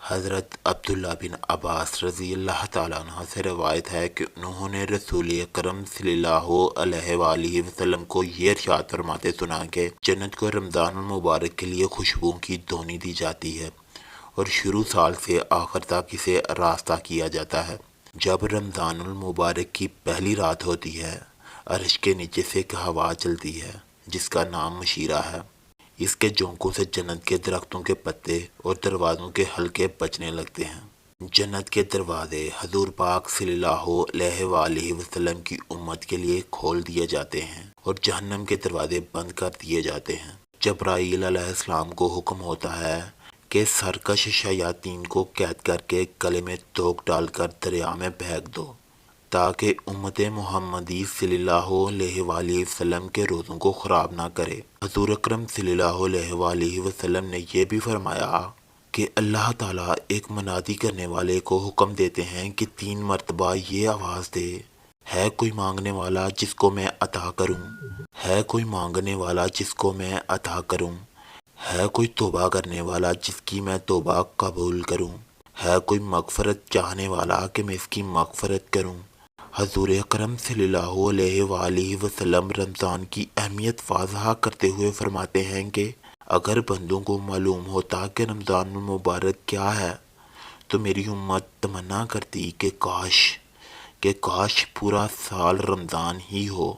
حضرت عبداللہ بن عباس رضی اللہ تعالیٰ عنہ سے روایت ہے کہ انہوں نے رسول اکرم صلی اللہ علیہ وآلہ وسلم کو یہ ارشاد فرماتے سنا کہ جنت کو رمضان المبارک کے لیے خوشبو کی دھونی دی جاتی ہے اور شروع سال سے آخر تک اسے راستہ کیا جاتا ہے۔ جب رمضان المبارک کی پہلی رات ہوتی ہے، عرش کے نیچے سے ایک ہوا چلتی ہے جس کا نام مشیرہ ہے۔ اس کے جھونکوں سے جنت کے درختوں کے پتے اور دروازوں کے حلقے بجنے لگتے ہیں۔ جنت کے دروازے حضور پاک صلی اللہ علیہ وآلہ وسلم کی امت کے لیے کھول دیے جاتے ہیں اور جہنم کے دروازے بند کر دیے جاتے ہیں۔ جبرائیل علیہ السلام کو حکم ہوتا ہے کہ سرکش شیاطین کو قید کر کے گلے میں توک ڈال کر دریا میں پھینک دو تاکہ امت محمدی صلی اللہ علیہ وآلہ وسلم کے روزوں کو خراب نہ کرے۔ حضور اکرم صلی اللہ علیہ وآلہ وسلم نے یہ بھی فرمایا کہ اللہ تعالیٰ ایک منادی کرنے والے کو حکم دیتے ہیں کہ 3 مرتبہ یہ آواز دے، ہے کوئی مانگنے والا جس کو میں عطا کروں، ہے کوئی مانگنے والا جس کو میں عطا کروں، ہے کوئی توبہ کرنے والا جس کی میں توبہ قبول کروں، ہے کوئی مغفرت چاہنے والا کہ میں اس کی مغفرت کروں۔ حضور اکرم صلی اللہ علیہ وآلہ وسلم رمضان کی اہمیت واضح کرتے ہوئے فرماتے ہیں کہ اگر بندوں کو معلوم ہوتا کہ رمضان المبارک کیا ہے تو میری امت تمنا کرتی کہ کاش پورا سال رمضان ہی ہو۔